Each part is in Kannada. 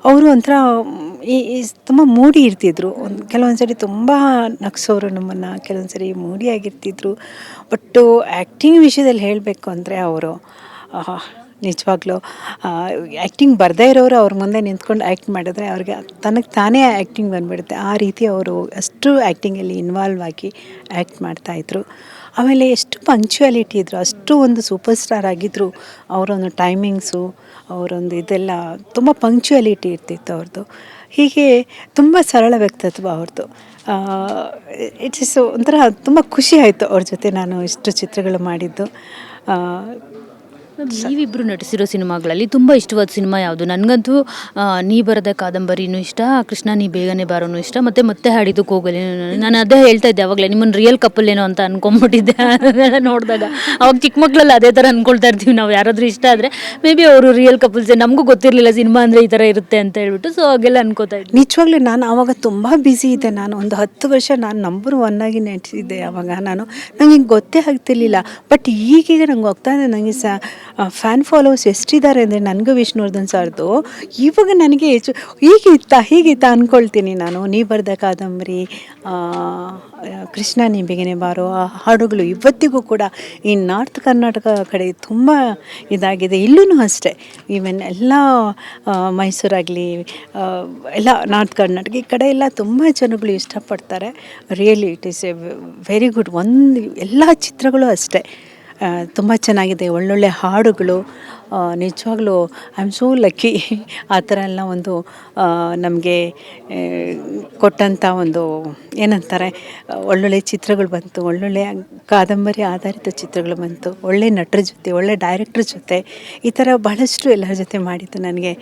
ಅವರು ಒಂಥರ ಈ ತುಂಬ ಮೂಡಿ ಇರ್ತಿದ್ರು. ಕೆಲವೊಂದು ಸರಿ ತುಂಬ ನಗಿಸೋರು ನಮ್ಮನ್ನು, ಕೆಲವೊಂದು ಸರಿ ಮೂಡಿಯಾಗಿರ್ತಿದ್ರು. ಬಟ್ಟು ಆ್ಯಕ್ಟಿಂಗ್ ವಿಷಯದಲ್ಲಿ ಹೇಳಬೇಕು ಅಂದರೆ ಅವರು ನಿಜವಾಗ್ಲೂ ಆ್ಯಕ್ಟಿಂಗ್ ಬರದೇ ಇರೋರು ಅವ್ರ ಮುಂದೆ ನಿಂತ್ಕೊಂಡು ಆ್ಯಕ್ಟ್ ಮಾಡಿದ್ರೆ ಅವ್ರಿಗೆ ತನಗೆ ತಾನೇ ಆ್ಯಕ್ಟಿಂಗ್ ಬಂದುಬಿಡುತ್ತೆ. ಆ ರೀತಿ ಅವರು ಅಷ್ಟು ಆ್ಯಕ್ಟಿಂಗಲ್ಲಿ ಇನ್ವಾಲ್ವ್ ಆಗಿ ಆ್ಯಕ್ಟ್ ಮಾಡ್ತಾಯಿದ್ರು. ಆಮೇಲೆ ಎಷ್ಟು ಪಂಕ್ಚುಯಾಲಿಟಿ ಇದ್ದರು, ಅಷ್ಟು ಒಂದು ಸೂಪರ್ ಸ್ಟಾರ್ ಆಗಿದ್ದರು. ಅವರೊಂದು ಟೈಮಿಂಗ್ಸು, ಅವರೊಂದು ಇದೆಲ್ಲ ತುಂಬ ಪಂಕ್ಚುಯಾಲಿಟಿ ಇರ್ತಿತ್ತು ಅವ್ರದ್ದು. ಹೀಗೆ ತುಂಬ ಸರಳ ವ್ಯಕ್ತಿತ್ವ ಅವ್ರದ್ದು. ಇಟ್ಸ್ ಒಂಥರ ತುಂಬ ಖುಷಿ ಆಯಿತು ಅವ್ರ ಜೊತೆ ನಾನು ಇಷ್ಟು ಚಿತ್ರಗಳು ಮಾಡಿದ್ದು. ನೀವಿಬ್ಬರು ನಟಿಸಿರೋ ಸಿನಿಮಾಗಳಲ್ಲಿ ತುಂಬ ಇಷ್ಟವಾದ ಸಿನಿಮಾ ಯಾವುದು? ನನಗಂತೂ ನೀ ಬರೆದ ಕಾದಂಬರಿನೂ ಇಷ್ಟ, ಕೃಷ್ಣ ನೀ ಬೇಗನೆ ಬಾರೋನು ಇಷ್ಟ, ಮತ್ತೆ ಹಾಡಿದ್ದು ಕೋಗಲೆ. ನಾನು ಅದೇ ಹೇಳ್ತಾ ಇದ್ದೆ ಅವಾಗಲೇ, ನಿಮ್ಮನ್ನು ರಿಯಲ್ ಕಪಲ್ ಏನೋ ಅಂತ ಅನ್ಕೊಂಬಿಟ್ಟಿದ್ದೆ ನೋಡಿದಾಗ. ಅವಾಗ ಚಿಕ್ಕ ಮಕ್ಕಳಲ್ಲಿ ಅದೇ ಥರ ಅಂದ್ಕೊಳ್ತಾ ಇರ್ತೀವಿ ನಾವು, ಯಾರಾದರೂ ಇಷ್ಟ ಆದರೆ ಮೇ ಬಿ ಅವರು ರಿಯಲ್ ಕಪಲ್ಸೇ. ನಮಗೂ ಗೊತ್ತಿರಲಿಲ್ಲ ಸಿನಿಮಾ ಅಂದರೆ ಈ ಥರ ಇರುತ್ತೆ ಅಂತ ಹೇಳ್ಬಿಟ್ಟು, ಸೊ ಹಾಗೆಲ್ಲ ಅನ್ಕೋತಾ ಇದ್ದೆ. ನಿಜವಾಗ್ಲೂ ನಾನು ಆವಾಗ ತುಂಬ ಬ್ಯುಸಿ ಇದ್ದೆ. ನಾನು ಒಂದು 10 ವರ್ಷ ನಾನು ನಂಬರ್ 1 ಆಗಿ ನಟಿಸಿದ್ದೆ ಆವಾಗ. ನನಗೆ ಗೊತ್ತೇ ಆಗ್ತಿರ್ಲಿಲ್ಲ. ಬಟ್ ಈಗೀಗ ನಂಗೆ ಹೋಗ್ತಾ ಇದೆ, ನನಗೆ ಫ್ಯಾನ್ ಫಾಲೋವರ್ಸ್ ಎಷ್ಟಿದ್ದಾರೆ ಅಂದರೆ ನನಗೂ ವಿಷ್ಣುವರ್ಧನ್ ಸರ್ದು ಇವಾಗ ನನಗೆ ಹೀಗಿತ್ತಾ ಅಂದ್ಕೊಳ್ತೀನಿ ನಾನು. ನೀ ಬರೆದ ಕಾದಂಬರಿ, ಕೃಷ್ಣ ನೀ ಬೇಗನೆ ಬಾರೋ, ಆ ಹಾಡುಗಳು ಇವತ್ತಿಗೂ ಕೂಡ ಈ ನಾರ್ತ್ ಕರ್ನಾಟಕ ಕಡೆ ತುಂಬ ಇದಾಗಿದೆ. ಇಲ್ಲೂ ಅಷ್ಟೇ, ಈವನ್ ಎಲ್ಲ ಮೈಸೂರಾಗಲಿ ಎಲ್ಲ ನಾರ್ತ್ ಕರ್ನಾಟಕ ಈ ಕಡೆ ಎಲ್ಲ ತುಂಬ ಜನಗಳು ಇಷ್ಟಪಡ್ತಾರೆ. Really it is A very good. ಎಲ್ಲ ಚಿತ್ರಗಳು ಅಷ್ಟೇ ತುಂಬ ಚೆನ್ನಾಗಿದೆ, ಒಳ್ಳೊಳ್ಳೆ ಹಾಡುಗಳು. ನಿಜವಾಗ್ಲೂ ಐ ಆಮ್ ಸೋ ಲಕ್ಕಿ. ಆ ಥರ ಎಲ್ಲ ಒಂದು ನಮಗೆ ಕೊಟ್ಟಂಥ ಒಂದು ಏನಂತಾರೆ, ಒಳ್ಳೊಳ್ಳೆ ಚಿತ್ರಗಳು ಬಂತು, ಒಳ್ಳೊಳ್ಳೆ ಕಾದಂಬರಿ ಆಧಾರಿತ ಚಿತ್ರಗಳು ಬಂತು, ಒಳ್ಳೆ ನಟರ ಜೊತೆ, ಒಳ್ಳೆ ಡೈರೆಕ್ಟ್ರ್ ಜೊತೆ ಈ ಥರ ಬಹಳಷ್ಟು ಎಲ್ಲರ ಜೊತೆ ಮಾಡಿದ್ದು ನನಗೆ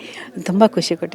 ತುಂಬ ಖುಷಿ ಕೊಟ್ಟಿದೆ.